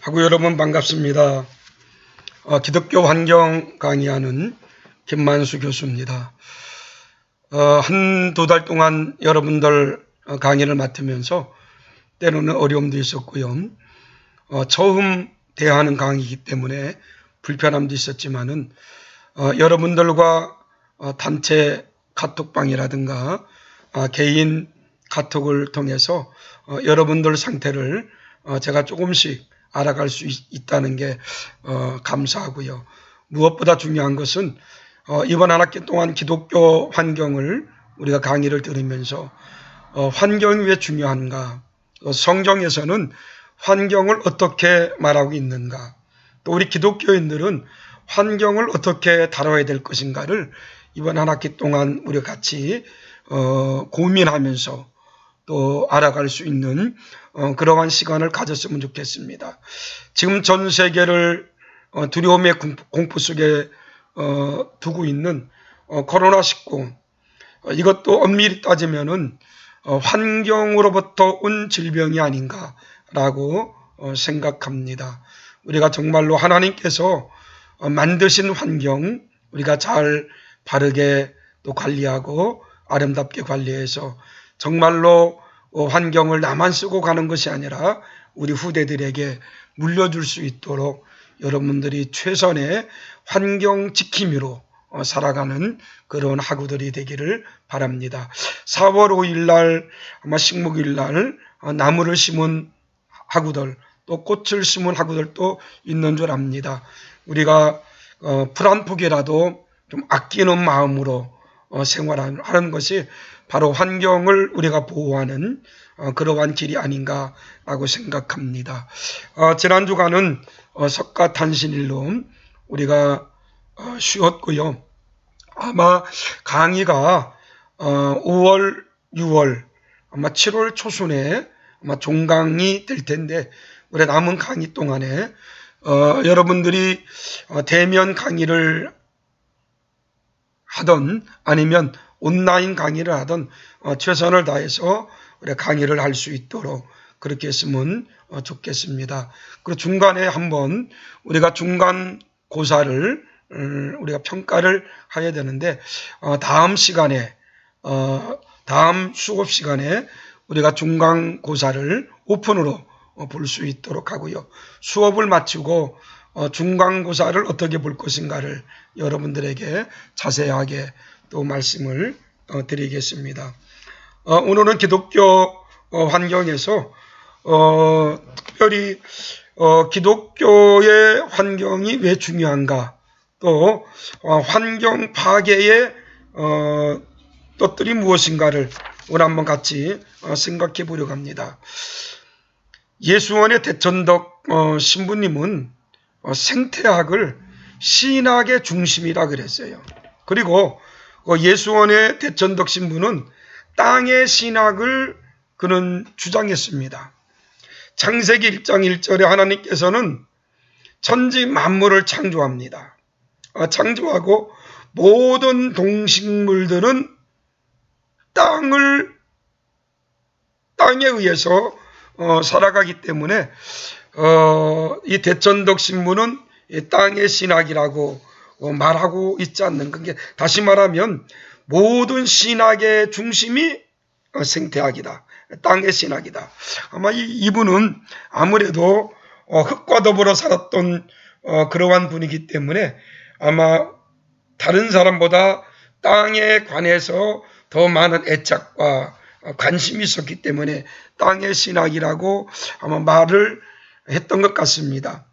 하고 여러분 반갑습니다. 기독교 환경 강의하는 김만수 교수입니다. 한두 달 동안 여러분들 강의를 맡으면서 때로는 어려움도 있었고요. 처음 대하는 강의이기 때문에 불편함도 있었지만은 여러분들과 단체 카톡방이라든가 개인 카톡을 통해서 여러분들 상태를 제가 조금씩 알아갈 수 있다는 게 감사하고요. 무엇보다 중요한 것은 이번 한 학기 동안 기독교 환경을 우리가 강의를 들으면서 환경이 왜 중요한가, 성경에서는 환경을 어떻게 말하고 있는가, 또 우리 기독교인들은 환경을 어떻게 다뤄야 될 것인가를 이번 한 학기 동안 우리가 같이 고민하면서 또 알아갈 수 있는 그러한 시간을 가졌으면 좋겠습니다. 지금 전 세계를 두려움의 공포 속에 두고 있는 코로나19, 이것도 엄밀히 따지면은 환경으로부터 온 질병이 아닌가라고 생각합니다. 우리가 정말로 하나님께서 만드신 환경, 우리가 잘 바르게 또 관리하고 아름답게 관리해서 정말로 환경을 나만 쓰고 가는 것이 아니라 우리 후대들에게 물려줄 수 있도록 여러분들이 최선의 환경 지킴이로 살아가는 그런 학우들이 되기를 바랍니다. 4월 5일 날 아마 식목일 날 나무를 심은 학우들, 또 꽃을 심은 학우들도 있는 줄 압니다. 우리가 풀 한 폭이라도 좀 아끼는 마음으로 생활하는 것이 바로 환경을 우리가 보호하는 그러한 길이 아닌가라고 생각합니다. 지난 주간은 석가탄신일로 우리가 쉬었고요. 아마 강의가 5월, 6월, 아마 7월 초순에 아마 종강이 될 텐데, 우리 남은 강의 동안에 여러분들이 대면 강의를 하던 아니면 온라인 강의를 하던 최선을 다해서 우리 강의를 할 수 있도록 그렇게 했으면 좋겠습니다. 그리고 중간에 한번 우리가 중간고사를 우리가 평가를 해야 되는데 다음 시간에 다음 수업 시간에 우리가 중간고사를 오픈으로 볼 수 있도록 하고요. 수업을 마치고 중간고사를 어떻게 볼 것인가를 여러분들에게 자세하게 또 말씀을 드리겠습니다. 오늘은 기독교 환경에서 특별히 기독교의 환경이 왜 중요한가, 또 환경 파괴의 뜻들이 무엇인가를 오늘 한번 같이 생각해 보려고 합니다. 예수원의 대천덕 신부님은 생태학을 신학의 중심이라 그랬어요. 그리고 예수원의 대천덕 신부는 땅의 신학을 그는 주장했습니다. 창세기 1장 1절에 하나님께서는 천지 만물을 창조합니다. 창조하고 모든 동식물들은 땅에 의해서 살아가기 때문에 이 대천덕 신부는 땅의 신학이라고 말하고 있지 않는가. 다시 말하면 모든 신학의 중심이 생태학이다. 땅의 신학이다. 아마 이분은 아무래도 흙과 더불어 살았던 그러한 분이기 때문에 아마 다른 사람보다 땅에 관해서 더 많은 애착과 관심이 있었기 때문에 땅의 신학이라고 아마 말을 했던 것 같습니다.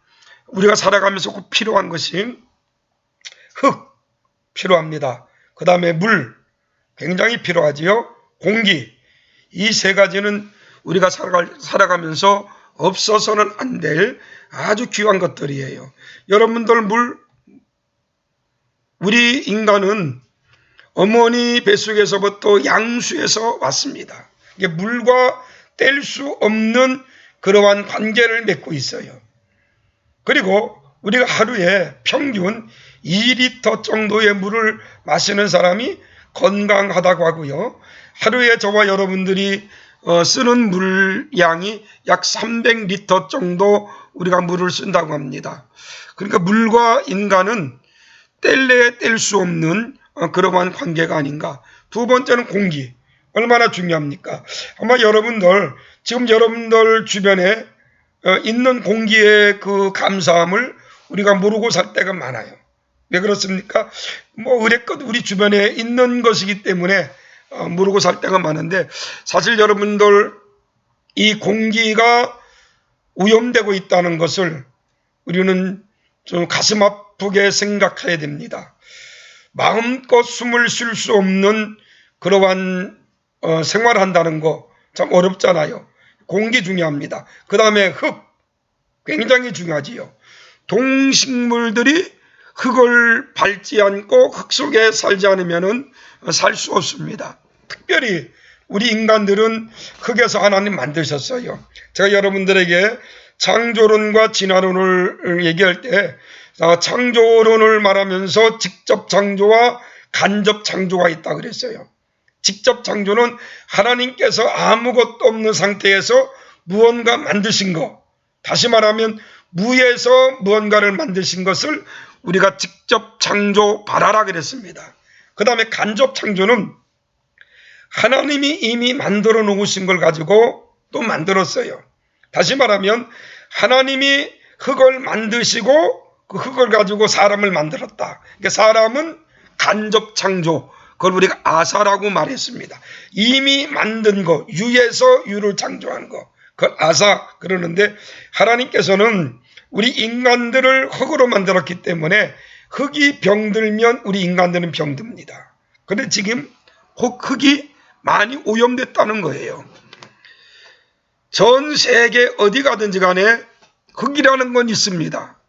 우리가 살아가면서 꼭 필요한 것이 흙 필요합니다. 그 다음에 물 굉장히 필요하지요. 공기, 이 세 가지는 우리가 살아가면서 없어서는 안 될 아주 귀한 것들이에요. 여러분들 우리 인간은 어머니 뱃속에서부터 양수에서 왔습니다. 이게 물과 뗄 수 없는 그러한 관계를 맺고 있어요. 그리고 우리가 하루에 평균 2리터 정도의 물을 마시는 사람이 건강하다고 하고요. 하루에 저와 여러분들이 쓰는 물량이 약 300리터 정도 우리가 물을 쓴다고 합니다. 그러니까 물과 인간은 뗄래야 뗄 수 없는 그러한 관계가 아닌가. 두 번째는 공기. 얼마나 중요합니까? 아마 여러분들 지금 여러분들 주변에 있는 공기의 그 감사함을 우리가 모르고 살 때가 많아요. 왜 그렇습니까? 뭐 의례껏 우리 주변에 있는 것이기 때문에 모르고 살 때가 많은데, 사실 여러분들 이 공기가 오염되고 있다는 것을 우리는 좀 가슴 아프게 생각해야 됩니다. 마음껏 숨을 쉴 수 없는 그러한 생활한다는 거 참 어렵잖아요. 공기 중요합니다. 그 다음에 흙, 굉장히 중요하지요. 동식물들이 흙을 밟지 않고 흙 속에 살지 않으면 살 수 없습니다. 특별히 우리 인간들은 흙에서 하나님 만드셨어요. 제가 여러분들에게 창조론과 진화론을 얘기할 때 창조론을 말하면서 직접 창조와 간접 창조가 있다 그랬어요. 직접 창조는 하나님께서 아무것도 없는 상태에서 무언가 만드신 것, 다시 말하면 무에서 무언가를 만드신 것을 우리가 직접 창조 발하라 그랬습니다. 그 다음에 간접 창조는 하나님이 이미 만들어 놓으신 걸 가지고 또 만들었어요. 다시 말하면 하나님이 흙을 만드시고 그 흙을 가지고 사람을 만들었다. 그러니까 사람은 간접 창조, 그걸 우리가 아사라고 말했습니다. 이미 만든 거, 유에서 유를 창조한 거, 그걸 아사 그러는데, 하나님께서는 우리 인간들을 흙으로 만들었기 때문에 흙이 병들면 우리 인간들은 병듭니다. 그런데 지금 흙이 많이 오염됐다는 거예요. 전 세계 어디 가든지 간에 흙이라는 건 있습니다.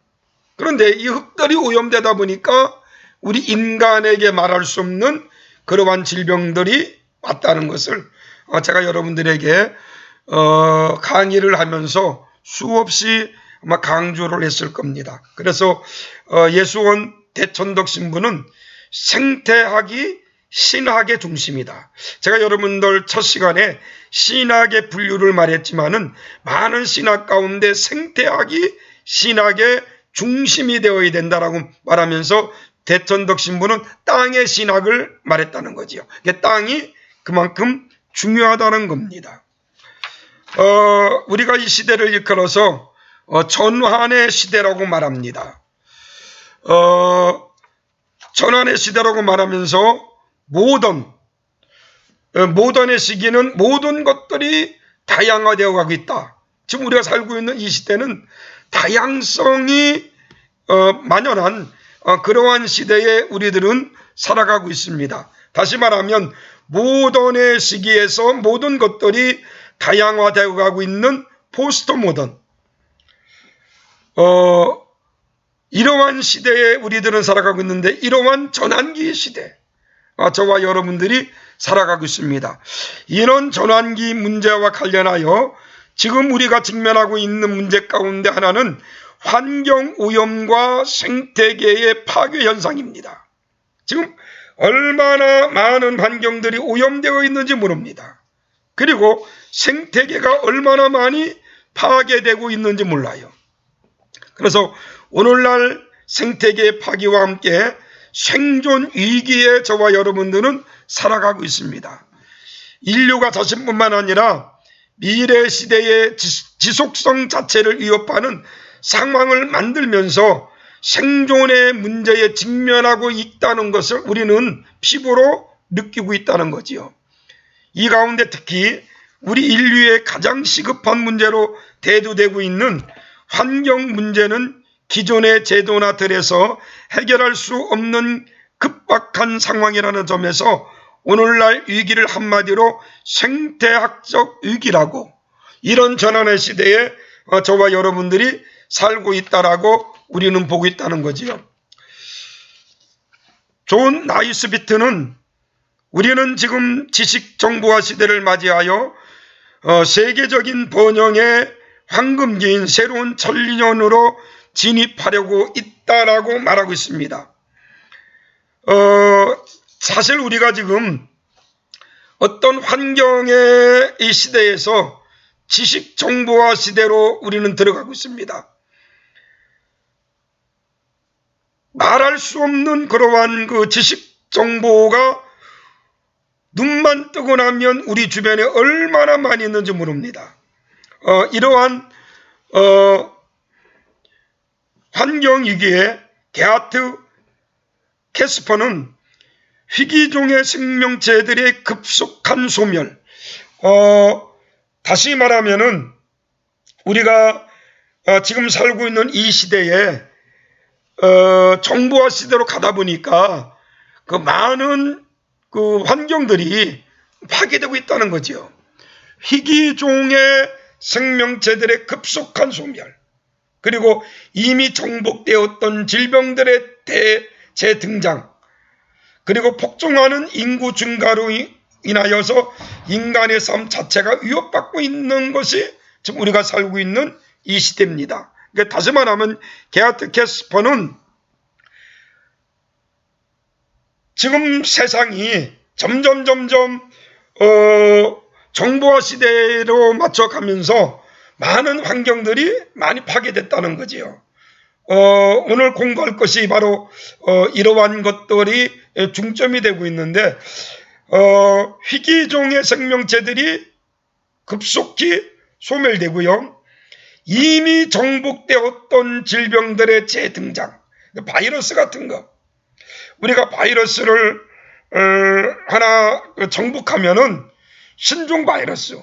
그런데 이 흙들이 오염되다 보니까 우리 인간에게 말할 수 없는 그러한 질병들이 왔다는 것을 제가 여러분들에게 강의를 하면서 수없이 아마 강조를 했을 겁니다. 그래서 예수원 대천덕 신부는 생태학이 신학의 중심이다. 제가 여러분들 첫 시간에 신학의 분류를 말했지만은 많은 신학 가운데 생태학이 신학의 중심이 되어야 된다라고 말하면서 대천덕 신부는 땅의 신학을 말했다는 거지요. 땅이 그만큼 중요하다는 겁니다. 우리가 이 시대를 일컬어서 전환의 시대라고 말합니다. 전환의 시대라고 말하면서 모던의 시기는 모든 것들이 다양화되어 가고 있다. 지금 우리가 살고 있는 이 시대는 다양성이 만연한 그러한 시대에 우리들은 살아가고 있습니다. 다시 말하면 모던의 시기에서 모든 것들이 다양화되어 가고 있는 포스트 모던, 이러한 시대에 우리들은 살아가고 있는데, 이러한 전환기의 시대, 저와 여러분들이 살아가고 있습니다. 이런 전환기 문제와 관련하여 지금 우리가 직면하고 있는 문제 가운데 하나는 환경오염과 생태계의 파괴 현상입니다. 지금 얼마나 많은 환경들이 오염되어 있는지 모릅니다. 그리고 생태계가 얼마나 많이 파괴되고 있는지 몰라요. 그래서 오늘날 생태계의 파괴와 함께 생존 위기에 저와 여러분들은 살아가고 있습니다. 인류가 자신뿐만 아니라 미래 시대의 지속성 자체를 위협하는 상황을 만들면서 생존의 문제에 직면하고 있다는 것을 우리는 피부로 느끼고 있다는 거지요. 이 가운데 특히 우리 인류의 가장 시급한 문제로 대두되고 있는 환경 문제는 기존의 제도나 틀에서 해결할 수 없는 급박한 상황이라는 점에서 오늘날 위기를 한마디로 생태학적 위기라고, 이런 전환의 시대에 저와 여러분들이 살고 있다라고 우리는 보고 있다는 거지요. 존 나이스비트는 우리는 지금 지식정보화 시대를 맞이하여 세계적인 번영의 황금기인 새로운 천년으로 진입하려고 있다라고 말하고 있습니다. 사실 우리가 지금 어떤 환경의 이 시대에서 지식 정보화 시대로 우리는 들어가고 있습니다. 말할 수 없는 그러한 그 지식 정보가 눈만 뜨고 나면 우리 주변에 얼마나 많이 있는지 모릅니다. 이러한 환경위기에 게하트 캐스퍼는 희귀종의 생명체들의 급속한 소멸, 다시 말하면은 우리가 지금 살고 있는 이 시대에 정보화 시대로 가다 보니까 그 많은 그 환경들이 파괴되고 있다는 거죠. 희귀종의 생명체들의 급속한 소멸, 그리고 이미 정복되었던 질병들의 재등장, 그리고 폭증하는 인구 증가로 인하여서 인간의 삶 자체가 위협받고 있는 것이 지금 우리가 살고 있는 이 시대입니다. 그러니까 다시 말하면 게하트 캐스퍼는 지금 세상이 점점 정보화 시대로 맞춰가면서 많은 환경들이 많이 파괴됐다는 거지요. 오늘 공부할 것이 바로 이러한 것들이 중점이 되고 있는데, 희귀종의 생명체들이 급속히 소멸되고요. 이미 정복되었던 질병들의 재등장, 바이러스 같은 거, 우리가 바이러스를 하나 정복하면은 신종 바이러스,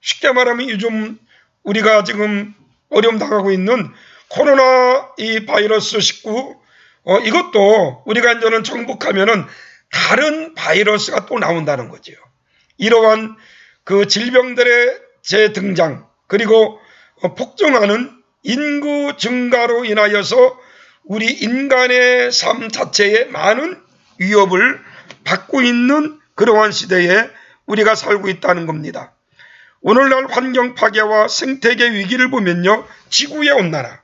쉽게 말하면 요즘 우리가 지금 어려움 당하고 있는 코로나 이 바이러스 19, 이것도 우리가 이제는 정복하면은 다른 바이러스가 또 나온다는 거죠. 이러한 그 질병들의 재등장, 그리고 폭증하는 인구 증가로 인하여서 우리 인간의 삶 자체에 많은 위협을 받고 있는 그러한 시대에 우리가 살고 있다는 겁니다. 오늘날 환경 파괴와 생태계 위기를 보면요, 지구의 온난화,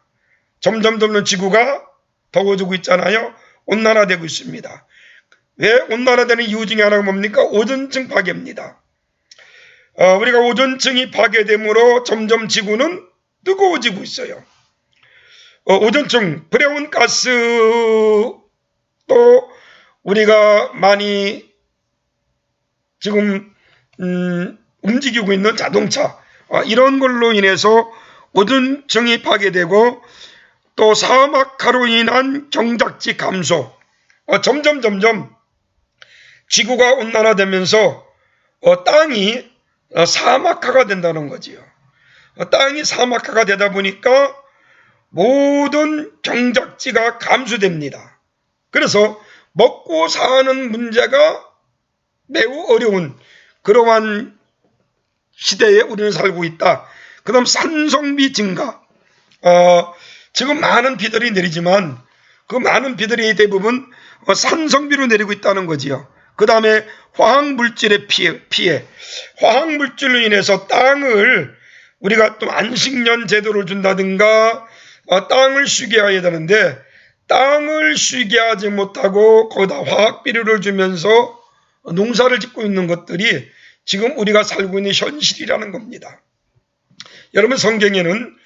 점점 지구가 더워지고 있잖아요. 온난화되고 있습니다. 왜 온난화되는 이유 중에 하나가 뭡니까? 오존층 파괴입니다. 우리가 오존층이 파괴됨으로 점점 지구는 뜨거워지고 있어요. 오존층, 브레온 가스도 우리가 많이 지금 움직이고 있는 자동차, 이런 걸로 인해서 오존층이 파괴되고, 또 사막화로 인한 경작지 감소, 점점 지구가 온난화되면서 땅이 사막화가 된다는 거지요. 땅이 사막화가 되다 보니까 모든 경작지가 감소됩니다. 그래서 먹고 사는 문제가 매우 어려운 그러한 시대에 우리는 살고 있다. 그 다음 산성비 증가. 지금 많은 비들이 내리지만 그 많은 비들이 대부분 산성비로 내리고 있다는 거지요. 그 다음에 화학물질의 피해. 화학물질로 인해서 땅을 우리가 또 안식년 제도를 준다든가 땅을 쉬게 해야 되는데, 땅을 쉬게 하지 못하고 거기다 화학비료를 주면서 농사를 짓고 있는 것들이 지금 우리가 살고 있는 현실이라는 겁니다. 여러분, 성경에는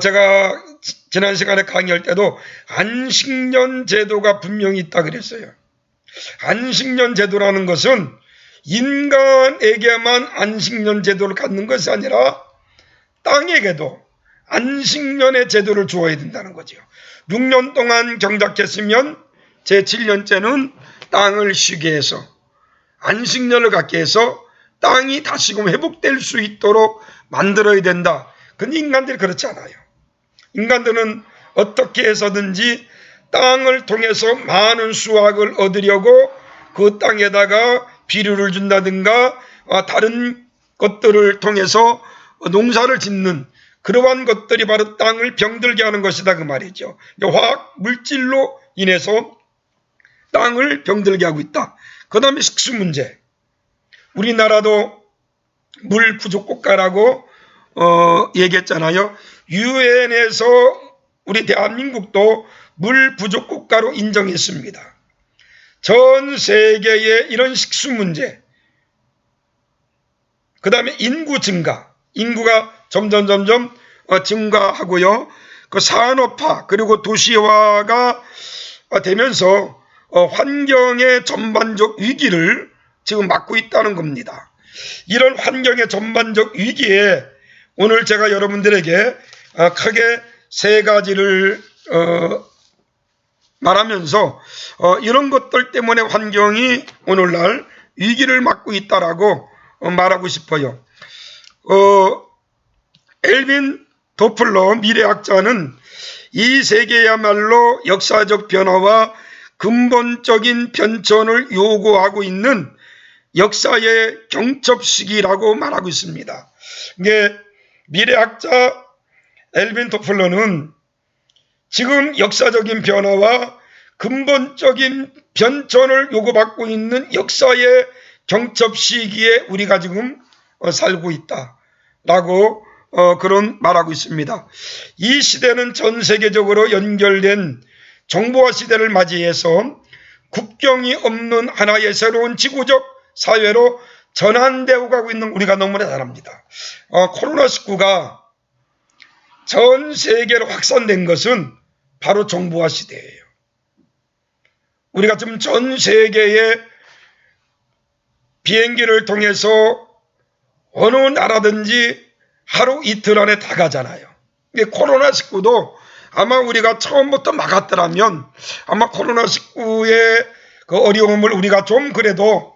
제가 지난 시간에 강의할 때도 안식년 제도가 분명히 있다 그랬어요. 안식년 제도라는 것은 인간에게만 안식년 제도를 갖는 것이 아니라 땅에게도 안식년의 제도를 주어야 된다는 거죠. 6년 동안 경작했으면 제7년째는 땅을 쉬게 해서 안식년을 갖게 해서 땅이 다시금 회복될 수 있도록 만들어야 된다. 근데 인간들이 그렇지 않아요. 인간들은 어떻게 해서든지 땅을 통해서 많은 수확을 얻으려고 그 땅에다가 비료를 준다든가 다른 것들을 통해서 농사를 짓는 그러한 것들이 바로 땅을 병들게 하는 것이다 그 말이죠. 화학 물질로 인해서 땅을 병들게 하고 있다. 그 다음에 식수 문제. 우리나라도 물 부족 국가라고 얘기했잖아요. 유엔에서 우리 대한민국도 물 부족 국가로 인정했습니다. 전 세계의 이런 식수 문제, 그 다음에 인구 증가, 인구가 점점 증가하고요. 그 산업화 그리고 도시화가 되면서 환경의 전반적 위기를 지금 맞고 있다는 겁니다. 이런 환경의 전반적 위기에 오늘 제가 여러분들에게 크게 세 가지를 말하면서 이런 것들 때문에 환경이 오늘날 위기를 맞고 있다라고 말하고 싶어요. 엘빈 도플러 미래학자는 이 세계야말로 역사적 변화와 근본적인 변천을 요구하고 있는 역사의 경첩 시기라고 말하고 있습니다. 이게 미래학자 엘빈 도플러는 지금 역사적인 변화와 근본적인 변천을 요구받고 있는 역사의 경첩 시기에 우리가 지금 살고 있다라고 그런 말하고 있습니다. 이 시대는 전 세계적으로 연결된 정보화 시대를 맞이해서 국경이 없는 하나의 새로운 지구적 사회로 전환되어 가고 있는 우리가 너무나 잘 압니다. 코로나19가 전 세계로 확산된 것은 바로 정보화 시대예요. 우리가 지금 전 세계의 비행기를 통해서 어느 나라든지 하루 이틀 안에 다 가잖아요. 코로나19도 아마 우리가 처음부터 막았더라면 아마 코로나19의 그 어려움을 우리가 좀 그래도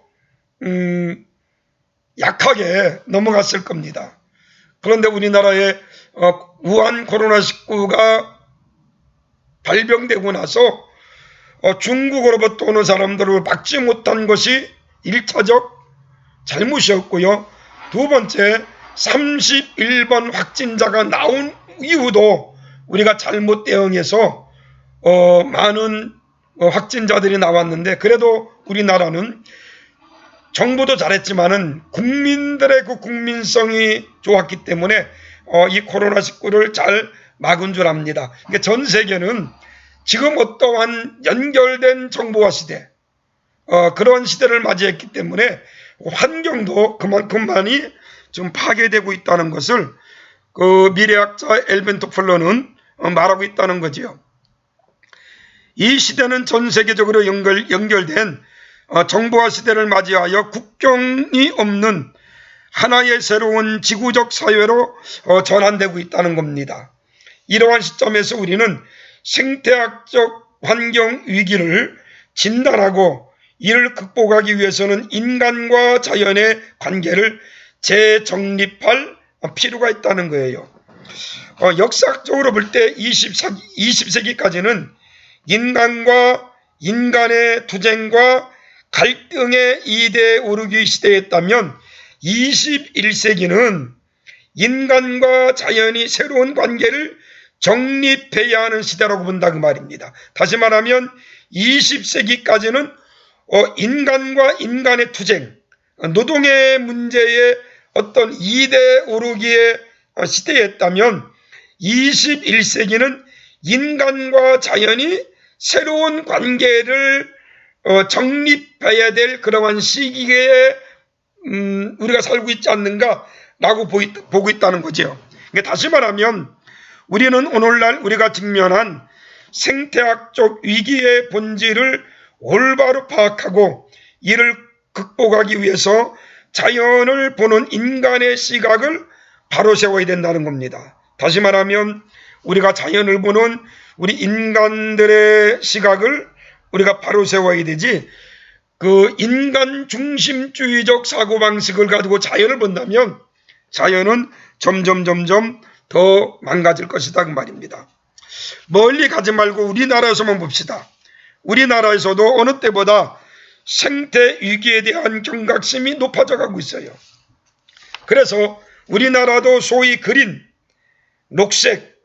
약하게 넘어갔을 겁니다. 그런데 우리나라에 우한 코로나19가 발병되고 나서 중국으로부터 오는 사람들을 막지 못한 것이 1차적 잘못이었고요. 두 번째 31번 확진자가 나온 이후도 우리가 잘못 대응해서 많은 확진자들이 나왔는데 그래도 우리나라는 정부도 잘했지만은 국민들의 그 국민성이 좋았기 때문에 이 코로나19를 잘 막은 줄 압니다. 그러니까 전 세계는 지금 어떠한 연결된 정보화 시대 그런 시대를 맞이했기 때문에 환경도 그만큼 많이 지금 파괴되고 있다는 것을 그 미래학자 엘빈 도플러는 말하고 있다는 거지요. 이 시대는 전 세계적으로 연결된 정보화 시대를 맞이하여 국경이 없는 하나의 새로운 지구적 사회로 전환되고 있다는 겁니다. 이러한 시점에서 우리는 생태학적 환경 위기를 진단하고 이를 극복하기 위해서는 인간과 자연의 관계를 재정립할 필요가 있다는 거예요. 역사적으로 볼 때 20세기까지는 인간과 인간의 투쟁과 갈등의 이대에 오르기 시대였다면 21세기는 인간과 자연이 새로운 관계를 정립해야 하는 시대라고 본다 그 말입니다. 다시 말하면 20세기까지는 인간과 인간의 투쟁, 노동의 문제에 어떤 이대에 오르기의 시대였다면 21세기는 인간과 자연이 새로운 관계를 정립해야 될 그러한 시기에 우리가 살고 있지 않는가라고 보고 있다는 거죠. 그러니까 다시 말하면 우리는 오늘날 우리가 직면한 생태학적 위기의 본질을 올바로 파악하고 이를 극복하기 위해서 자연을 보는 인간의 시각을 바로 세워야 된다는 겁니다. 다시 말하면 우리가 자연을 보는 우리 인간들의 시각을 우리가 바로 세워야 되지 그 인간 중심주의적 사고방식을 가지고 자연을 본다면 자연은 점점 더 망가질 것이다 그 말입니다. 멀리 가지 말고 우리나라에서만 봅시다. 우리나라에서도 어느 때보다 생태 위기에 대한 경각심이 높아져 가고 있어요. 그래서 우리나라도 소위 그린, 녹색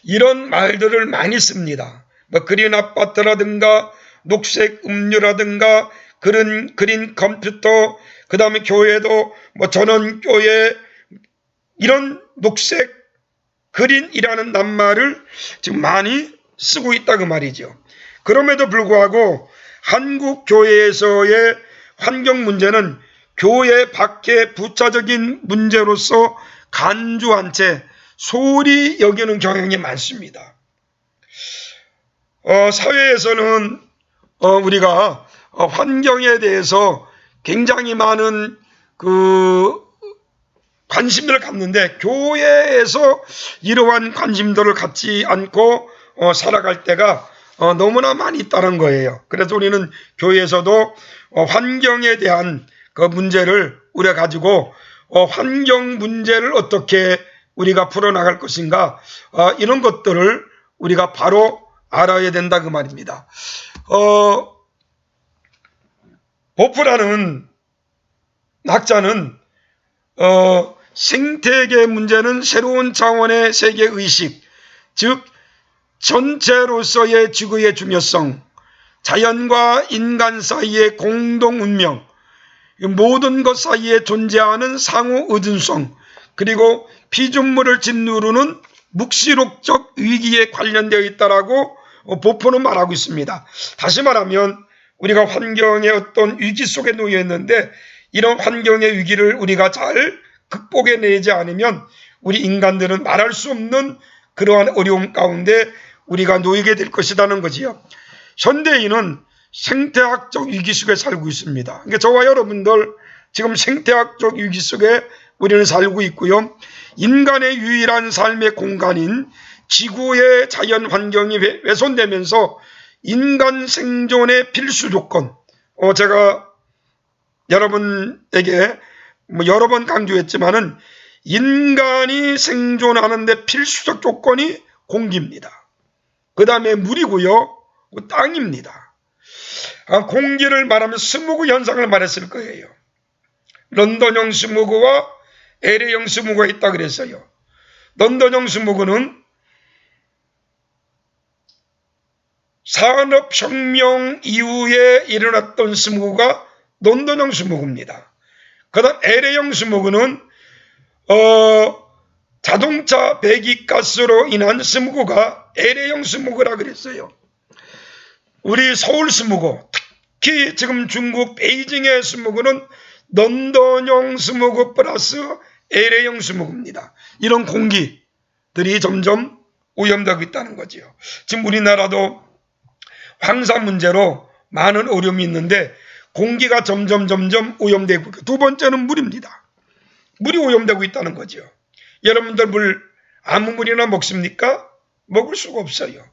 이런 말들을 많이 씁니다. 뭐 그린 아파트라든가 녹색 음료라든가 그린 컴퓨터, 그 다음에 교회도 뭐 전원교회 이런 녹색 그린이라는 낱말을 지금 많이 쓰고 있다 그 말이죠. 그럼에도 불구하고 한국 교회에서의 환경 문제는 교회 밖의 부차적인 문제로서 간주한 채 소홀히 여기는 경향이 많습니다. 사회에서는 우리가 환경에 대해서 굉장히 많은 관심들을 갖는데 교회에서 이러한 관심들을 갖지 않고 살아갈 때가 너무나 많이 있다는 거예요. 그래서 우리는 교회에서도 환경에 대한 그 문제를 우리가 가지고 환경 문제를 어떻게 우리가 풀어나갈 것인가 이런 것들을 우리가 바로 알아야 된다 그 말입니다. 보프라는 학자는 생태계 문제는 새로운 차원의 세계의식, 즉 전체로서의 지구의 중요성, 자연과 인간 사이의 공동운명, 모든 것 사이에 존재하는 상호 의존성, 그리고 피조물을 짓누르는 묵시록적 위기에 관련되어 있다라고 보포는 말하고 있습니다. 다시 말하면 우리가 환경의 어떤 위기 속에 놓여 있는데 이런 환경의 위기를 우리가 잘 극복해내지 않으면 우리 인간들은 말할 수 없는 그러한 어려움 가운데 우리가 놓이게 될 것이라는 거지요. 현대인은 생태학적 위기 속에 살고 있습니다. 그러니까 저와 여러분들 지금 생태학적 위기 속에 우리는 살고 있고요. 인간의 유일한 삶의 공간인 지구의 자연 환경이 훼손되면서 인간 생존의 필수 조건, 제가 여러분에게 여러 번 강조했지만은 인간이 생존하는데 필수적 조건이 공기입니다. 그 다음에 물이고요, 땅입니다. 공기를 말하면 스모그 현상을 말했을 거예요. 런던형 스모그와 LA형 스모그가 있다 그랬어요. 런던형 스모그는 산업혁명 이후에 일어났던 스모그가 런던형 스모그입니다. 그 다음 LA형 스모그는 자동차 배기가스로 인한 스모그가 LA형 스모그라 그랬어요. 우리 서울 스모그, 특히 지금 중국 베이징의 스모그는 런던형 스모그 플러스 LA형 스모그입니다. 이런 공기들이 점점 오염되고 있다는 거지요. 지금 우리나라도 황사 문제로 많은 어려움이 있는데 공기가 점점 오염되고 있고, 두 번째는 물입니다. 물이 오염되고 있다는 거죠. 여러분들 물 아무 물이나 먹습니까? 먹을 수가 없어요.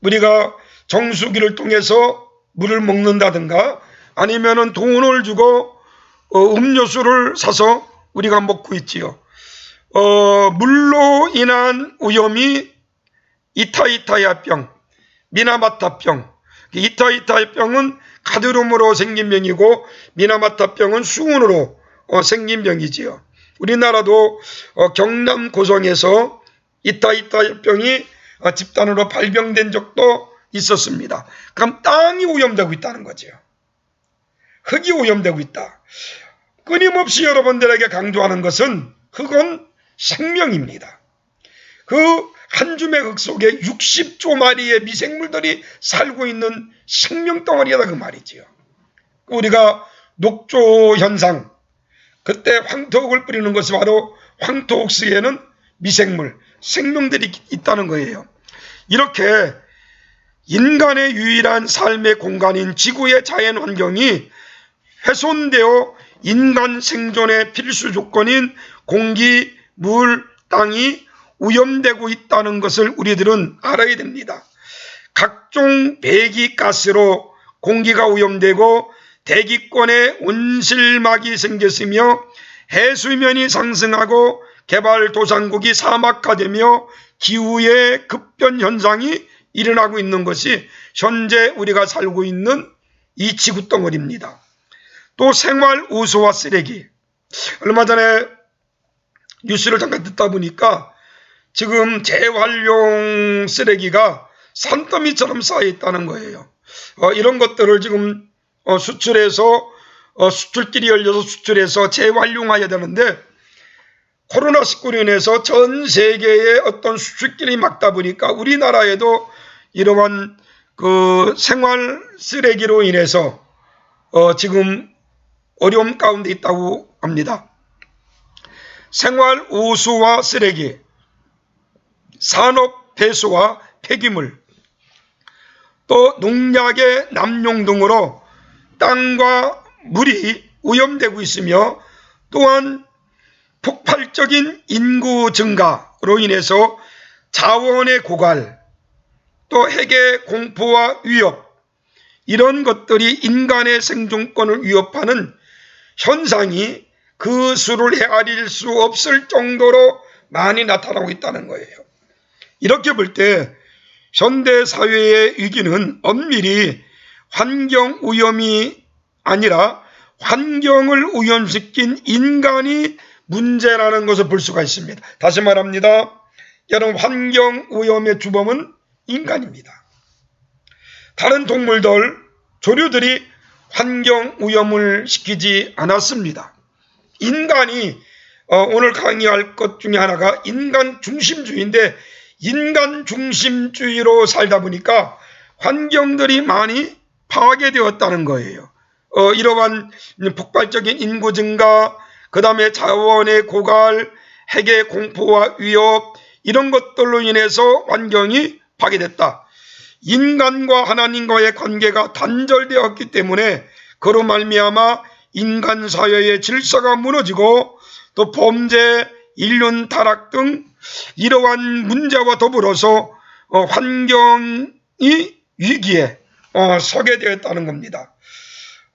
우리가 정수기를 통해서 물을 먹는다든가 아니면은 돈을 주고 음료수를 사서 우리가 먹고 있지요. 물로 인한 오염이 이타이타야병, 미나마타병. 이타이타야병은 가드름으로 생긴 병이고 미나마타병은 수은으로 생긴 병이지요. 우리나라도 경남 고성에서 이타이타야병이 집단으로 발병된 적도 있었습니다. 그럼 땅이 오염되고 있다는 거죠. 흙이 오염되고 있다. 끊임없이 여러분들에게 강조하는 것은 흙은 생명입니다. 그 한 줌의 흙 속에 60조 마리의 미생물들이 살고 있는 생명 덩어리다 그 말이지요. 우리가 녹조 현상, 그때 황토흙을 뿌리는 것이 바로 황토흙 속에는 미생물, 생명들이 있다는 거예요. 이렇게 인간의 유일한 삶의 공간인 지구의 자연 환경이 훼손되어 인간 생존의 필수 조건인 공기, 물, 땅이 오염되고 있다는 것을 우리들은 알아야 됩니다. 각종 배기가스로 공기가 오염되고 대기권에 온실막이 생겼으며 해수면이 상승하고 개발도상국이 사막화되며 기후의 급변 현상이 일어나고 있는 것이 현재 우리가 살고 있는 이 지구덩어리입니다. 또 생활 우수와 쓰레기. 얼마 전에 뉴스를 잠깐 듣다 보니까 지금 재활용 쓰레기가 산더미처럼 쌓여 있다는 거예요. 이런 것들을 지금 수출해서 수출길이 열려서 수출해서 재활용해야 되는데 코로나19로 인해서 전 세계의 어떤 수출길이 막다 보니까 우리나라에도 이러한 그 생활 쓰레기로 인해서 지금 어려움 가운데 있다고 합니다. 생활 오수와 쓰레기, 산업 폐수와 폐기물, 또 농약의 남용 등으로 땅과 물이 오염되고 있으며, 또한 폭발적인 인구 증가로 인해서 자원의 고갈, 또 핵의 공포와 위협, 이런 것들이 인간의 생존권을 위협하는 현상이 그 수를 헤아릴 수 없을 정도로 많이 나타나고 있다는 거예요. 이렇게 볼 때 현대 사회의 위기는 엄밀히 환경 오염이 아니라 환경을 오염시킨 인간이 문제라는 것을 볼 수가 있습니다. 다시 말합니다. 여러분, 환경 오염의 주범은 인간입니다. 다른 동물들, 조류들이 환경 오염을 시키지 않았습니다. 인간이 오늘 강의할 것 중에 하나가 인간 중심주의인데, 인간 중심주의로 살다 보니까 환경들이 많이 파괴되었다는 거예요. 이러한 폭발적인 인구 증가, 그 다음에 자원의 고갈, 핵의 공포와 위협, 이런 것들로 인해서 환경이 파괴됐다. 인간과 하나님과의 관계가 단절되었기 때문에 그로 말미암아 인간 사회의 질서가 무너지고, 또 범죄, 인륜 타락 등 이러한 문제와 더불어서 환경이 위기에 서게 되었다는 겁니다.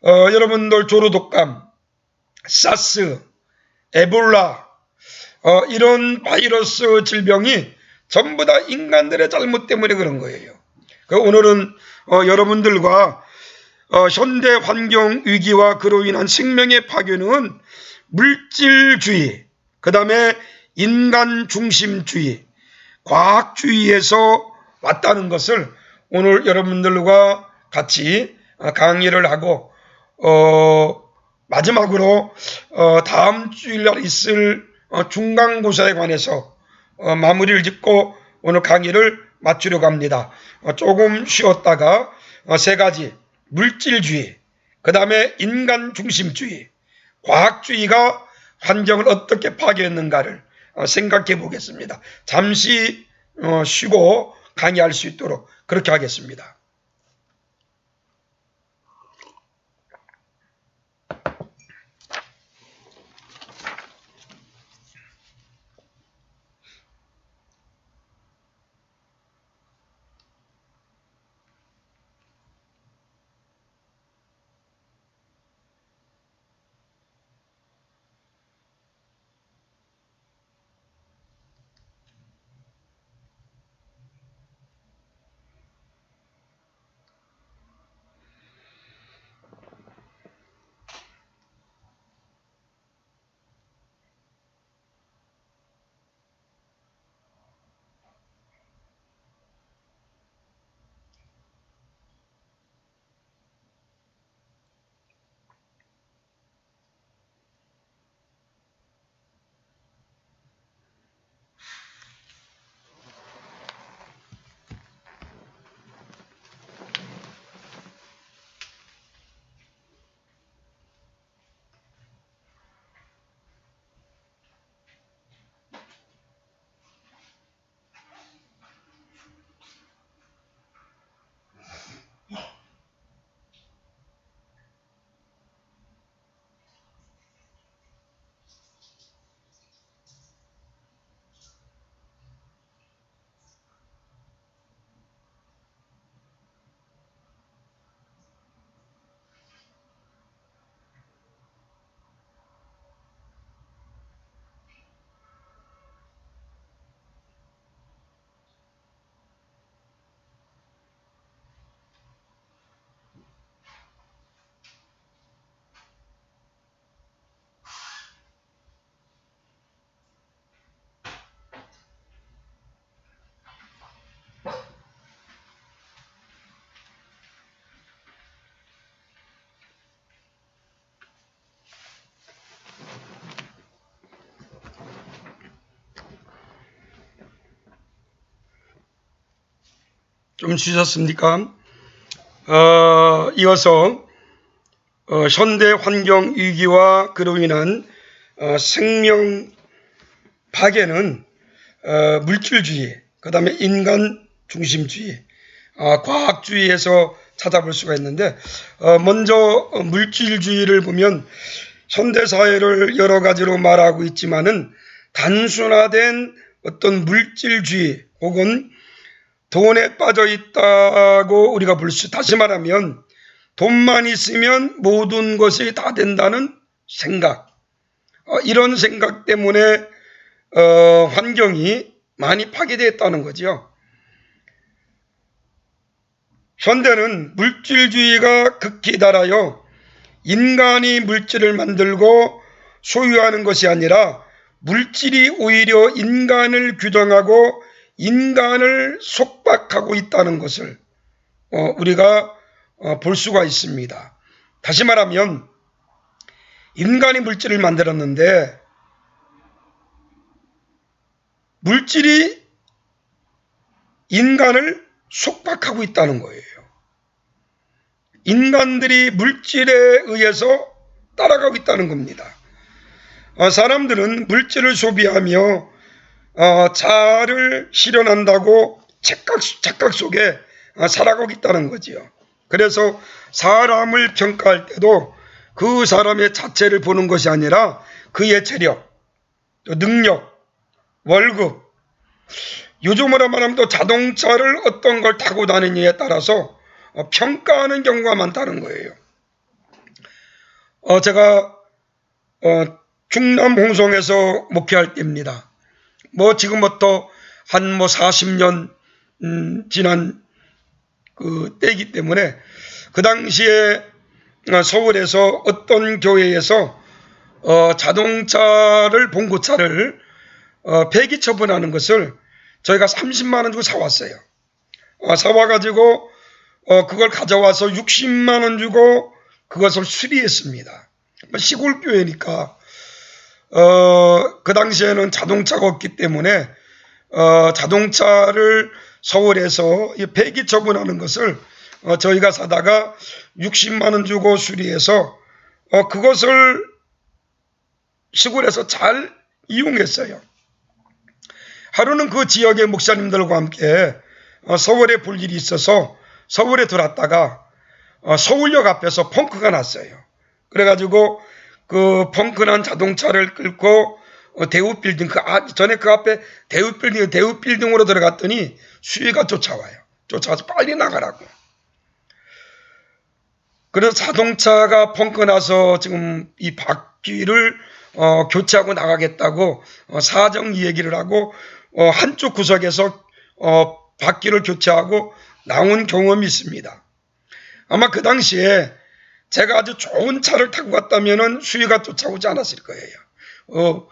여러분들 조류독감, 사스, 에볼라, 이런 바이러스 질병이 전부 다 인간들의 잘못 때문에 그런 거예요. 오늘은 여러분들과 현대 환경 위기와 그로 인한 생명의 파괴는 물질주의, 그 다음에 인간 중심주의, 과학주의에서 왔다는 것을 오늘 여러분들과 같이 강의를 하고, 마지막으로 다음 주일날 있을 중간고사에 관해서 마무리를 짓고 오늘 강의를 마치려고 합니다. 조금 쉬었다가 세 가지, 물질주의, 그 다음에 인간 중심주의, 과학주의가 환경을 어떻게 파괴했는가를 생각해 보겠습니다. 잠시 쉬고 강의할 수 있도록 그렇게 하겠습니다. 좀 쉬셨습니까? 이어서 현대 환경 위기와 그로 인한 생명 파괴는 물질주의, 그 다음에 인간 중심주의, 과학주의에서 찾아볼 수가 있는데, 먼저 물질주의를 보면 현대사회를 여러 가지로 말하고 있지만은 단순화된 어떤 물질주의 혹은 돈에 빠져 있다고 우리가 볼 수, 다시 말하면 돈만 있으면 모든 것이 다 된다는 생각, 이런 생각 때문에 환경이 많이 파괴되었다는 거죠. 현대는 물질주의가 극히 달하여 인간이 물질을 만들고 소유하는 것이 아니라 물질이 오히려 인간을 규정하고 인간을 속박하고 있다는 것을 우리가 볼 수가 있습니다. 다시 말하면 인간이 물질을 만들었는데 물질이 인간을 속박하고 있다는 거예요. 인간들이 물질에 의해서 따라가고 있다는 겁니다. 사람들은 물질을 소비하며 자아를 실현한다고 착각 속에 살아가고 있다는 거지요. 그래서 사람을 평가할 때도 그 사람의 자체를 보는 것이 아니라 그의 재력, 능력, 월급, 요즘으로 말하면 또 자동차를 어떤 걸 타고 다니느냐에 따라서 평가하는 경우가 많다는 거예요. 제가 충남 홍성에서 목회할 때입니다. 지금부터 한 40년 지난 그 때이기 때문에 그 당시에 서울에서 어떤 교회에서 자동차를 봉고차를 폐기 처분하는 것을 저희가 30만 원 주고 사왔어요. 사와가지고 그걸 가져와서 60만 원 주고 그것을 수리했습니다. 시골 교회니까 그 당시에는 자동차가 없기 때문에 자동차를 서울에서 폐기 처분하는 것을 저희가 사다가 60만 원 주고 수리해서 그것을 시골에서 잘 이용했어요. 하루는 그 지역의 목사님들과 함께 서울에 볼 일이 있어서 서울에 들어왔다가 서울역 앞에서 펑크가 났어요. 그래가지고 그 펑크난 자동차를 끌고 대우빌딩, 전에 그 앞에 대우빌딩으로 들어갔더니 수위가 쫓아와요. 쫓아와서 빨리 나가라고. 그래서 자동차가 펑크나서 지금 이 바퀴를 교체하고 나가겠다고 사정 얘기를 하고 한쪽 구석에서 바퀴를 교체하고 나온 경험이 있습니다. 아마 그 당시에 제가 아주 좋은 차를 타고 갔다면 수위가 쫓아오지 않았을 거예요.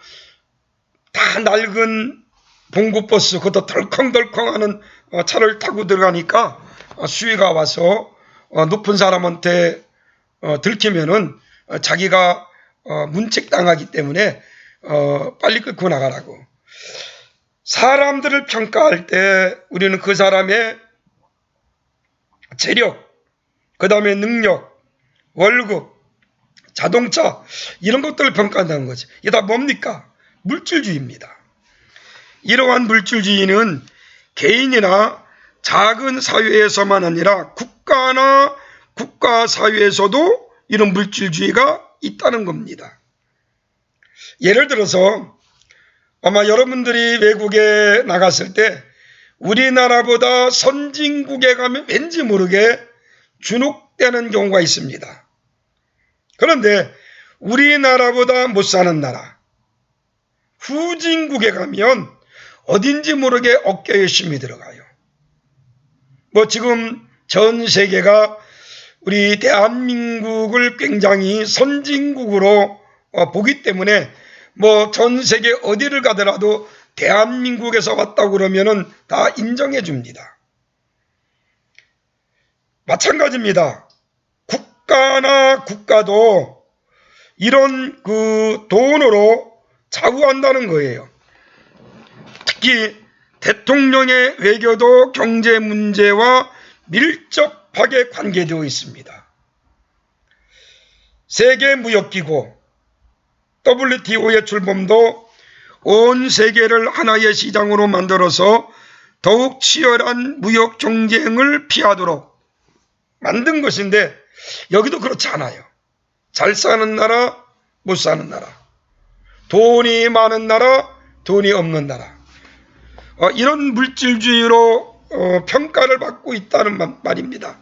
다 낡은 봉고버스, 그것도 덜컹덜컹하는 차를 타고 들어가니까 수위가 와서 높은 사람한테 들키면은 자기가 문책당하기 때문에 빨리 끌고 나가라고. 사람들을 평가할 때 우리는 그 사람의 재력, 그 다음에 능력, 월급, 자동차 이런 것들을 평가한다는 거지. 이게 다 뭡니까? 물질주의입니다. 이러한 물질주의는 개인이나 작은 사회에서만 아니라 국가나 국가사회에서도 이런 물질주의가 있다는 겁니다. 예를 들어서 아마 여러분들이 외국에 나갔을 때 우리나라보다 선진국에 가면 왠지 모르게 주눅되는 경우가 있습니다. 그런데 우리나라보다 못 사는 나라, 후진국에 가면 어딘지 모르게 어깨에 힘이 들어가요. 지금 전 세계가 우리 대한민국을 굉장히 선진국으로 보기 때문에 전 세계 어디를 가더라도 대한민국에서 왔다고 그러면은 다 인정해 줍니다. 마찬가지입니다. 국가나 국가도 이런 그 돈으로 좌우한다는 거예요. 특히 대통령의 외교도 경제 문제와 밀접하게 관계되어 있습니다. 세계무역기구 WTO의 출범도 온 세계를 하나의 시장으로 만들어서 더욱 치열한 무역 경쟁을 피하도록 만든 것인데, 여기도 그렇지 않아요. 잘 사는 나라, 못 사는 나라, 돈이 많은 나라, 돈이 없는 나라, 이런 물질주의로 평가를 받고 있다는 말입니다.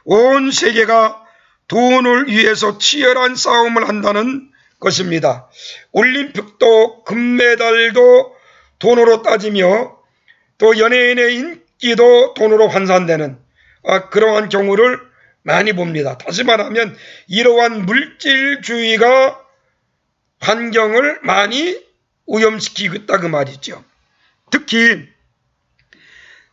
온 세계가 돈을 위해서 치열한 싸움을 한다는 것입니다. 올림픽도 금메달도 돈으로 따지며 또 연예인의 인기도 돈으로 환산되는 그러한 경우를 많이 봅니다. 다시 말하면 이러한 물질주의가 환경을 많이 오염시키고 있다 그 말이죠. 특히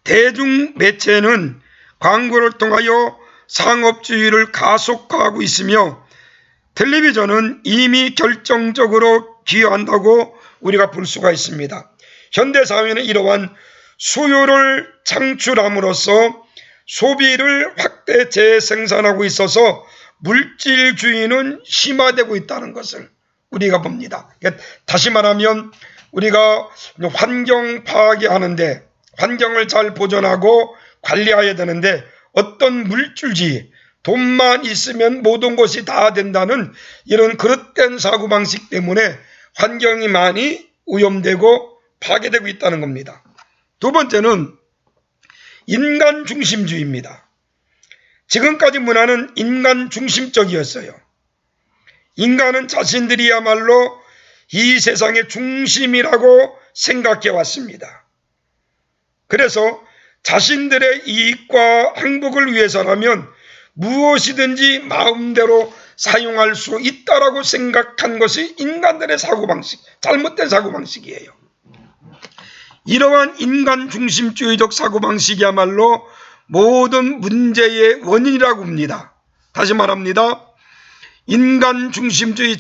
대중매체는 광고를 통하여 상업주의를 가속화하고 있으며 텔레비전은 이미 결정적으로 기여한다고 우리가 볼 수가 있습니다. 현대사회는 이러한 수요를 창출함으로써 소비를 확대 재생산하고 있어서 물질주의는 심화되고 있다는 것을 우리가 봅니다. 다시 말하면 우리가 환경 파악이 하는데 환경을 잘 보존하고 관리해야 되는데 어떤 물질주의, 돈만 있으면 모든 것이 다 된다는 이런 그릇된 사고방식 때문에 환경이 많이 오염되고 파괴되고 있다는 겁니다. 두 번째는 인간 중심주의입니다. 지금까지 문화는 인간 중심적이었어요. 인간은 자신들이야말로 이 세상의 중심이라고 생각해 왔습니다. 그래서 자신들의 이익과 행복을 위해서라면 무엇이든지 마음대로 사용할 수 있다라고 생각한 것이 인간들의 사고방식, 잘못된 사고방식이에요. 이러한 인간 중심주의적 사고방식이야말로 모든 문제의 원인이라고 봅니다. 다시 말합니다. 인간 중심주의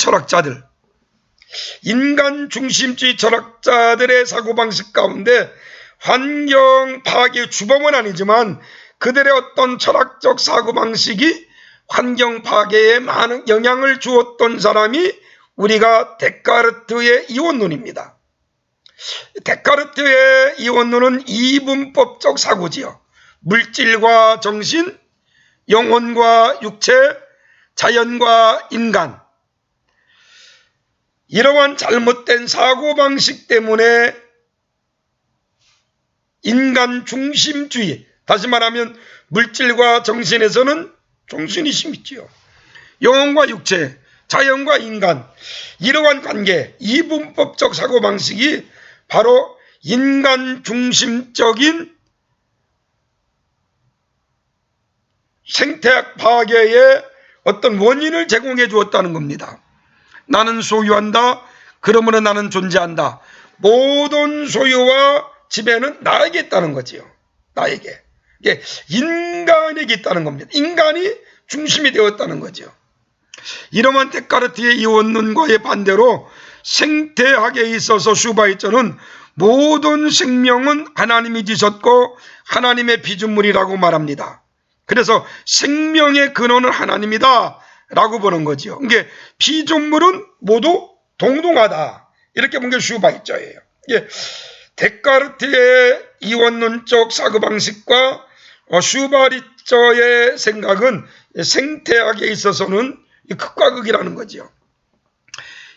철학자들의 사고방식 가운데 환경 파괴의 주범은 아니지만 그들의 어떤 철학적 사고방식이 환경 파괴에 많은 영향을 주었던 사람이 우리가 데카르트의 이원론입니다. 데카르트의 이원론은 이분법적 사고지요. 물질과 정신, 영혼과 육체, 자연과 인간, 이러한 잘못된 사고방식 때문에 인간 중심주의, 다시 말하면 물질과 정신에서는 정신이 심있지요. 영혼과 육체, 자연과 인간, 이러한 관계, 이분법적 사고방식이 바로 인간 중심적인 생태학 파괴의 어떤 원인을 제공해 주었다는 겁니다. 나는 소유한다. 그러므로 나는 존재한다. 모든 소유와 지배는 나에게 있다는 거지요. 나에게. 인간에게 있다는 겁니다. 인간이 중심이 되었다는 거죠. 이러한 데카르트의 이원론과의 반대로 생태학에 있어서 슈바이처는 모든 생명은 하나님이 지셨고 하나님의 피조물이라고 말합니다. 그래서 생명의 근원은 하나님이다 라고 보는 거죠. 이게 피조물은 모두 동등하다 이렇게 본 게 슈바이처예요. 데카르트의 이원론적 사고방식과 슈바이처의 생각은 생태학에 있어서는 극과 극이라는 거죠.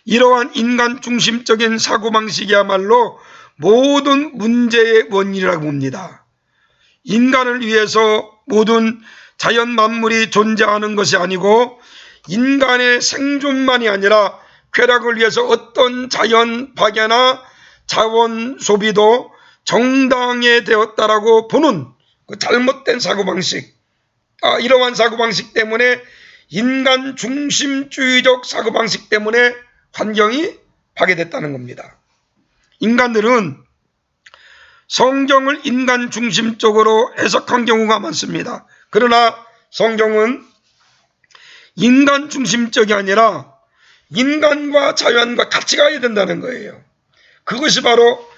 이러한 인간 중심적인 사고방식이야말로 모든 문제의 원인이라고 봅니다. 인간을 위해서 모든 자연 만물이 존재하는 것이 아니고 인간의 생존만이 아니라 쾌락을 위해서 어떤 자연 파괴나 자원 소비도 정당화되었다라고 보는 그 잘못된 사고방식, 이러한 사고방식 때문에 인간 중심주의적 사고방식 때문에 환경이 파괴됐다는 겁니다. 인간들은 성경을 인간 중심적으로 해석한 경우가 많습니다. 그러나 성경은 인간 중심적이 아니라 인간과 자연과 같이 가야 된다는 거예요. 그것이 바로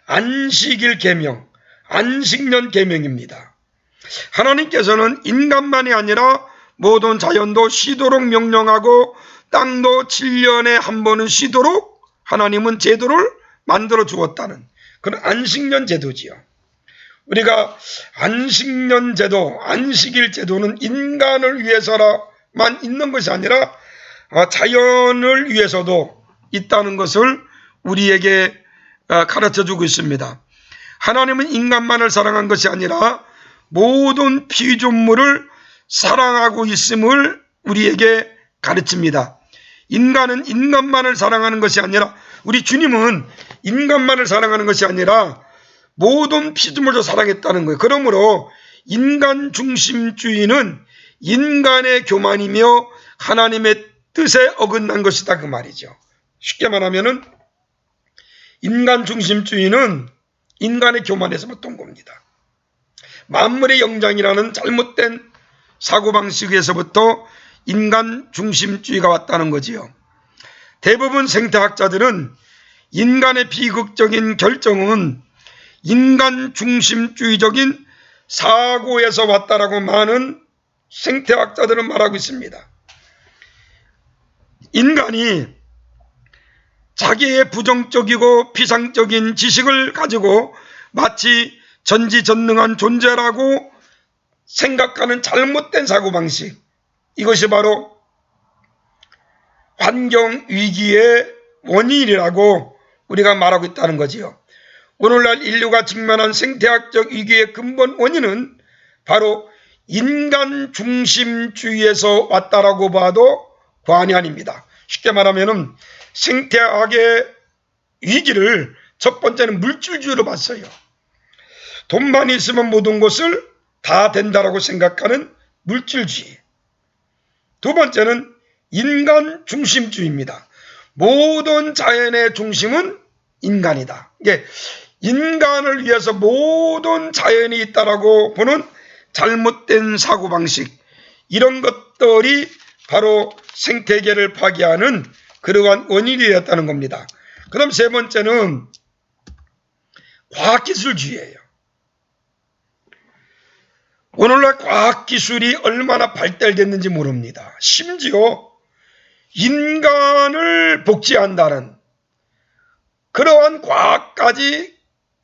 안식일 계명, 안식년 계명입니다. 하나님께서는 인간만이 아니라 모든 자연도 쉬도록 명령하고 땅도 7년에 한 번은 쉬도록 하나님은 제도를 만들어 주었다는 그런 안식년 제도지요. 우리가 안식년 제도, 안식일 제도는 인간을 위해서만 있는 것이 아니라 자연을 위해서도 있다는 것을 우리에게 가르쳐주고 있습니다. 하나님은 인간만을 사랑한 것이 아니라 모든 피조물을 사랑하고 있음을 우리에게 가르칩니다. 인간은 인간만을 사랑하는 것이 아니라, 우리 주님은 인간만을 사랑하는 것이 아니라 모든 피조물도 사랑했다는 거예요. 그러므로 인간 중심주의는 인간의 교만이며 하나님의 뜻에 어긋난 것이다 그 말이죠. 쉽게 말하면은 인간 중심주의는 인간의 교만에서부터 온 겁니다. 만물의 영장이라는 잘못된 사고방식에서부터 인간 중심주의가 왔다는 거지요. 대부분 생태학자들은 인간의 비극적인 결정은 인간 중심주의적인 사고에서 왔다라고 많은 생태학자들은 말하고 있습니다. 인간이 자기의 부정적이고 피상적인 지식을 가지고 마치 전지전능한 존재라고 생각하는 잘못된 사고방식, 이것이 바로 환경위기의 원인이라고 우리가 말하고 있다는 거지요. 오늘날 인류가 직면한 생태학적 위기의 근본 원인은 바로 인간 중심주의에서 왔다라고 봐도 과언이 아닙니다. 쉽게 말하면 생태학의 위기를 첫 번째는 물질주의로 봤어요. 돈만 있으면 모든 것을 다 된다라고 생각하는 물질주의. 두 번째는 인간 중심주의입니다. 모든 자연의 중심은 인간이다. 이게 인간을 위해서 모든 자연이 있다라고 보는 잘못된 사고방식, 이런 것들이 바로 생태계를 파괴하는 그러한 원인이 되었다는 겁니다. 그 다음 세 번째는 과학기술주의예요. 오늘날 과학기술이 얼마나 발달됐는지 모릅니다. 심지어 인간을 복제한다는 그러한 과학까지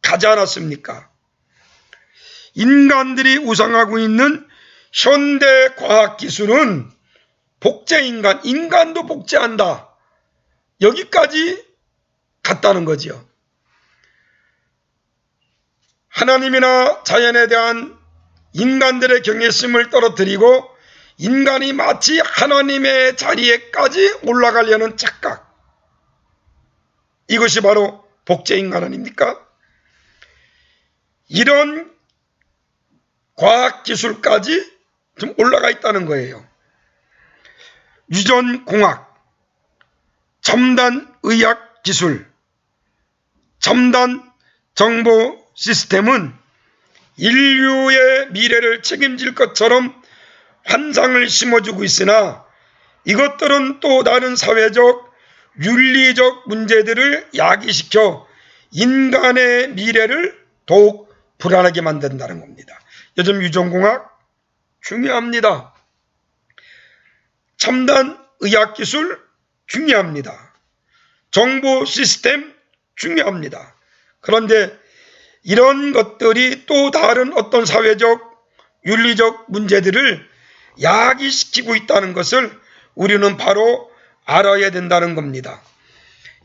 가지 않았습니까? 인간들이 우상하고 있는 현대 과학기술은 복제인간, 인간도 복제한다, 여기까지 갔다는 거지요. 하나님이나 자연에 대한 인간들의 경외심을 떨어뜨리고 인간이 마치 하나님의 자리에까지 올라가려는 착각, 이것이 바로 복제인간 아닙니까? 이런 과학기술까지 좀 올라가 있다는 거예요. 유전공학, 첨단의학기술, 첨단 정보 시스템은 인류의 미래를 책임질 것처럼 환상을 심어주고 있으나 이것들은 또 다른 사회적, 윤리적 문제들을 야기시켜 인간의 미래를 더욱 불안하게 만든다는 겁니다. 요즘 유전공학 중요합니다. 첨단 의학기술 중요합니다. 정보 시스템 중요합니다. 그런데 이런 것들이 또 다른 어떤 사회적, 윤리적 문제들을 야기시키고 있다는 것을 우리는 바로 알아야 된다는 겁니다.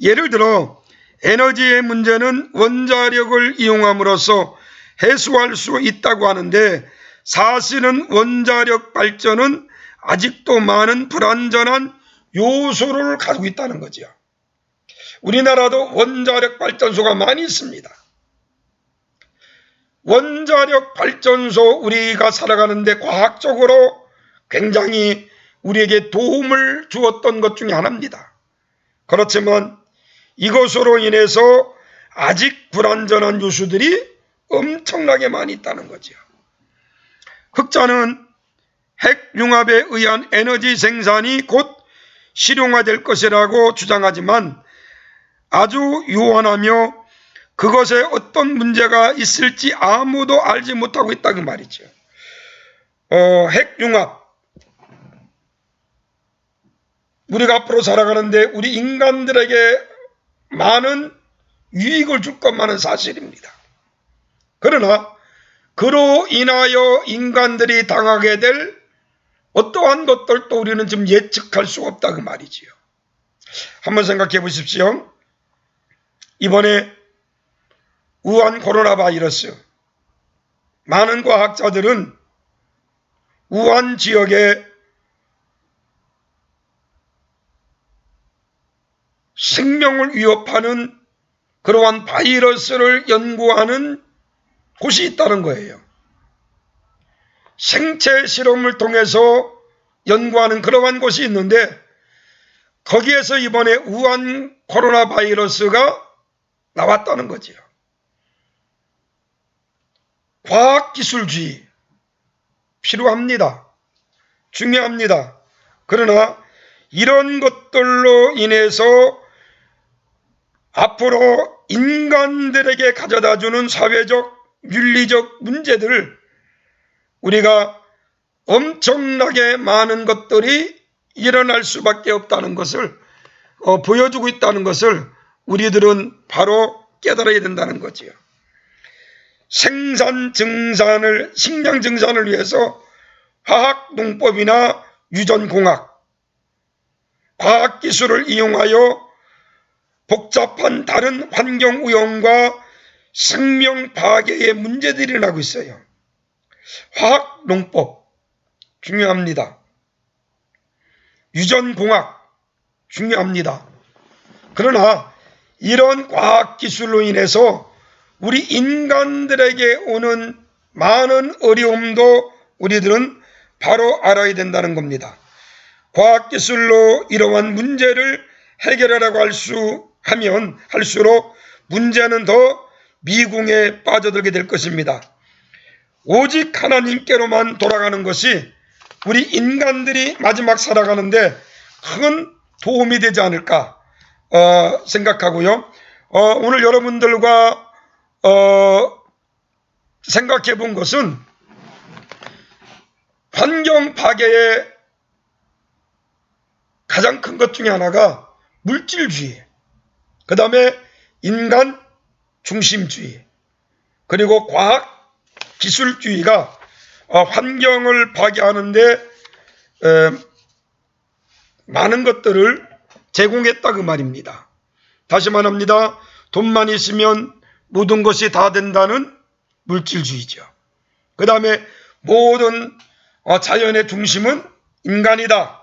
예를 들어 에너지의 문제는 원자력을 이용함으로써 해소할 수 있다고 하는데, 사실은 원자력 발전은 아직도 많은 불완전한 요소를 가지고 있다는 거죠. 우리나라도 원자력 발전소가 많이 있습니다. 원자력 발전소, 우리가 살아가는데 과학적으로 굉장히 우리에게 도움을 주었던 것 중에 하나입니다. 그렇지만 이것으로 인해서 아직 불완전한 요소들이 엄청나게 많이 있다는 거죠. 흑자는 핵융합에 의한 에너지 생산이 곧 실용화될 것이라고 주장하지만 아주 요원하며 그것에 어떤 문제가 있을지 아무도 알지 못하고 있다고 말이죠. 핵융합, 우리가 앞으로 살아가는데 우리 인간들에게 많은 유익을 줄 것만은 사실입니다. 그러나 그로 인하여 인간들이 당하게 될 어떠한 것들도 우리는 지금 예측할 수 없다 그 말이지요. 한번 생각해 보십시오. 이번에 우한 코로나 바이러스, 많은 과학자들은 우한 지역에 생명을 위협하는 그러한 바이러스를 연구하는 곳이 있다는 거예요. 생체 실험을 통해서 연구하는 그러한 곳이 있는데 거기에서 이번에 우한 코로나 바이러스가 나왔다는 거지요. 과학기술주의 필요합니다. 중요합니다. 그러나 이런 것들로 인해서 앞으로 인간들에게 가져다주는 사회적, 윤리적 문제들 우리가 엄청나게 많은 것들이 일어날 수밖에 없다는 것을 보여주고 있다는 것을 우리들은 바로 깨달아야 된다는 거지요. 식량 증산을 위해서 화학농법이나 유전공학, 과학기술을 이용하여 복잡한 다른 환경오염과 생명 파괴의 문제들이 일어나고 있어요. 화학농법 중요합니다. 유전공학 중요합니다. 그러나 이런 과학기술로 인해서 우리 인간들에게 오는 많은 어려움도 우리들은 바로 알아야 된다는 겁니다. 과학기술로 이러한 문제를 해결하라고 할수록 문제는 더 미궁에 빠져들게 될 것입니다. 오직 하나님께로만 돌아가는 것이 우리 인간들이 마지막 살아가는데 큰 도움이 되지 않을까 생각하고요. 오늘 여러분들과 생각해 본 것은 환경 파괴의 가장 큰 것 중에 하나가 물질주의, 그 다음에 인간 중심주의, 그리고 과학 기술주의가 환경을 파괴하는데 많은 것들을 제공했다 그 말입니다. 다시 말합니다. 돈만 있으면 모든 것이 다 된다는 물질주의죠. 그 다음에 모든 자연의 중심은 인간이다.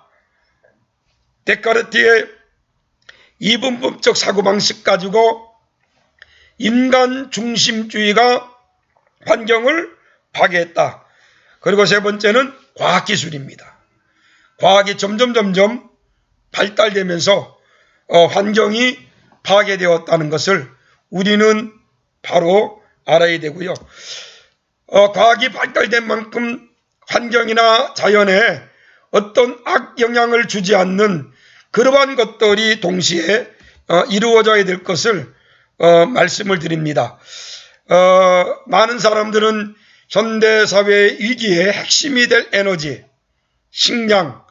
데카르트의 이분법적 사고방식 가지고 인간 중심주의가 환경을 파괴했다. 그리고 세 번째는 과학기술입니다. 과학이 점점 발달되면서 환경이 파괴되었다는 것을 우리는 바로 알아야 되고요. 과학이 발달된 만큼 환경이나 자연에 어떤 악영향을 주지 않는 그러한 것들이 동시에 이루어져야 될 것을 말씀을 드립니다. 많은 사람들은 현대사회의 위기의 핵심이 될 에너지, 식량,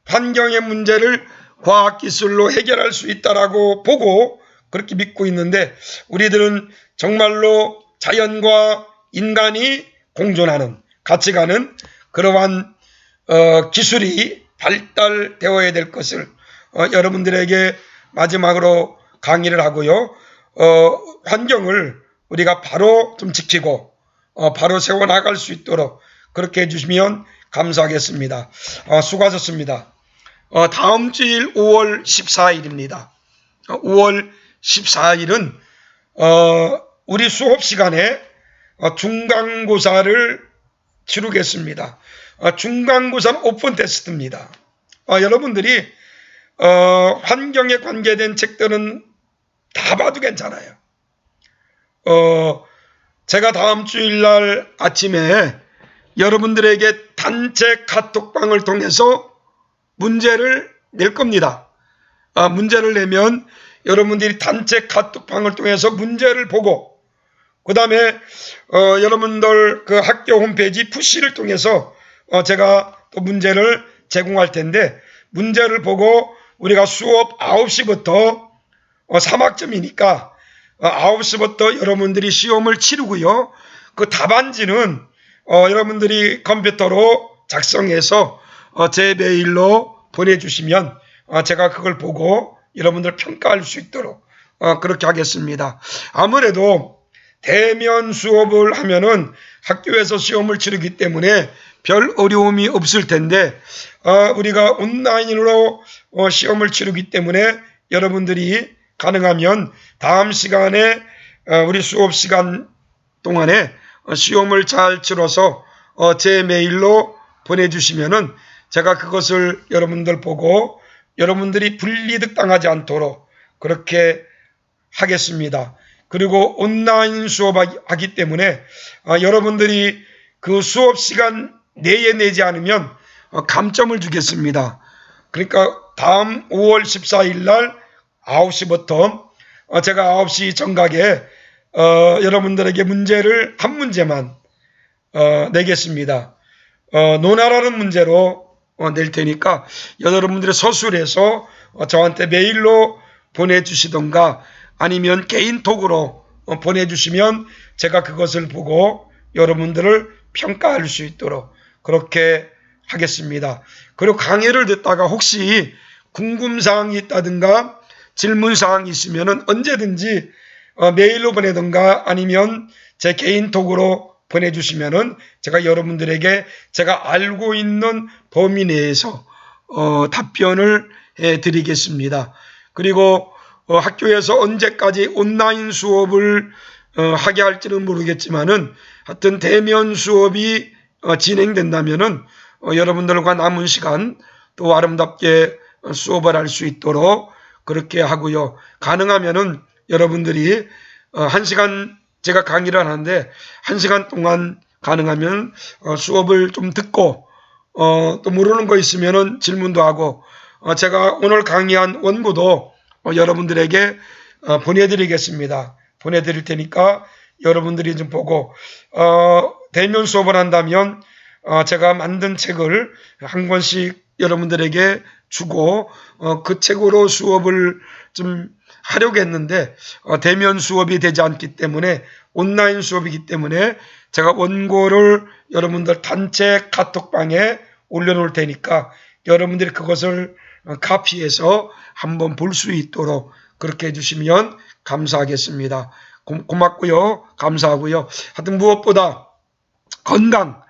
환경의 문제를 과학기술로 해결할 수 있다라고 보고 그렇게 믿고 있는데 우리들은 정말로 자연과 인간이 공존하는, 같이 가는 그러한 기술이 발달되어야 될 것을 여러분들에게 마지막으로 강의를 하고요. 환경을 우리가 바로 좀 지키고 바로 세워나갈 수 있도록 그렇게 해주시면 감사하겠습니다. 수고하셨습니다. 다음 주일 5월 14일입니다. 5월 14일은 우리 수업 시간에 중간고사를 치르겠습니다. 중간고사는 오픈 테스트입니다. 여러분들이 환경에 관계된 책들은 다 봐도 괜찮아요. 제가 다음 주일날 아침에 여러분들에게 단체 카톡방을 통해서 문제를 낼 겁니다. 문제를 내면 여러분들이 단체 카톡방을 통해서 문제를 보고 그 다음에 여러분들 그 학교 홈페이지 푸시를 통해서 제가 또 문제를 제공할 텐데 문제를 보고 우리가 수업 9시부터 3학점이니까 9시부터 여러분들이 시험을 치르고요. 그 답안지는 여러분들이 컴퓨터로 작성해서 제 메일로 보내주시면 제가 그걸 보고 여러분들 평가할 수 있도록 그렇게 하겠습니다. 아무래도 대면 수업을 하면은 학교에서 시험을 치르기 때문에 별 어려움이 없을 텐데 우리가 온라인으로 시험을 치르기 때문에 여러분들이 가능하면 다음 시간에 우리 수업 시간 동안에 시험을 잘 치러서 제 메일로 보내주시면은 제가 그것을 여러분들 보고 여러분들이 불이득 당하지 않도록 그렇게 하겠습니다. 그리고 온라인 수업하기 때문에 여러분들이 그 수업 시간 내에 내지 않으면 감점을 주겠습니다. 그러니까 다음 5월 14일 날 9시부터 제가 9시 정각에 여러분들에게 문제를 한 문제만 내겠습니다. 논하라는 문제로 낼 테니까 여러분들이 서술해서 저한테 메일로 보내주시던가 아니면 개인톡으로 보내주시면 제가 그것을 보고 여러분들을 평가할 수 있도록 그렇게 하겠습니다. 그리고 강의를 듣다가 혹시 궁금사항이 있다든가 질문사항이 있으면 언제든지 메일로 보내든가 아니면 제 개인톡으로 보내주시면은 제가 여러분들에게 제가 알고 있는 범위 내에서 답변을 해드리겠습니다. 그리고 학교에서 언제까지 온라인 수업을 하게 할지는 모르겠지만은 하여튼 대면 수업이 진행된다면은 여러분들과 남은 시간 또 아름답게 수업을 할 수 있도록 그렇게 하고요. 가능하면은 여러분들이 1시간 제가 강의를 하는데 1시간 동안 가능하면 수업을 좀 듣고 또 모르는 거 있으면은 질문도 하고 제가 오늘 강의한 원고도 여러분들에게 보내드리겠습니다. 보내드릴 테니까 여러분들이 좀 보고 대면 수업을 한다면 제가 만든 책을 한 권씩 여러분들에게 주고 그 책으로 수업을 좀 하려고 했는데 대면 수업이 되지 않기 때문에 온라인 수업이기 때문에 제가 원고를 여러분들 단체 카톡방에 올려놓을 테니까 여러분들이 그것을 카피해서 한번 볼 수 있도록 그렇게 해주시면 감사하겠습니다. 고맙고요. 감사하고요. 하여튼 무엇보다 건강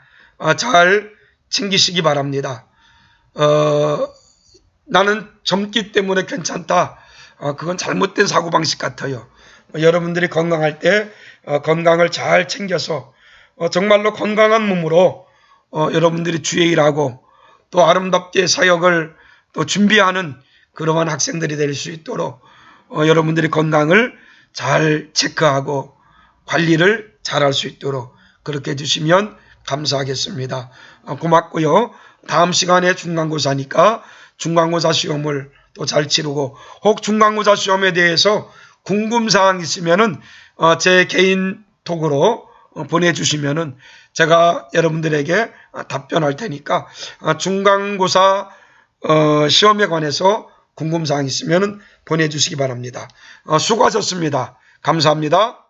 잘 챙기시기 바랍니다. 나는 젊기 때문에 괜찮다. 그건 잘못된 사고방식 같아요. 여러분들이 건강할 때 건강을 잘 챙겨서 정말로 건강한 몸으로 여러분들이 주의 일하고 또 아름답게 사역을 또 준비하는 그러한 학생들이 될 수 있도록 여러분들이 건강을 잘 체크하고 관리를 잘 할 수 있도록 그렇게 해주시면 감사하겠습니다. 고맙고요. 다음 시간에 중간고사니까 중간고사 시험을 또 잘 치르고 혹 중간고사 시험에 대해서 궁금사항 있으면은 제 개인 톡으로 보내주시면은 제가 여러분들에게 답변할 테니까 중간고사 시험에 관해서 궁금사항 있으면은 보내주시기 바랍니다. 수고하셨습니다. 감사합니다.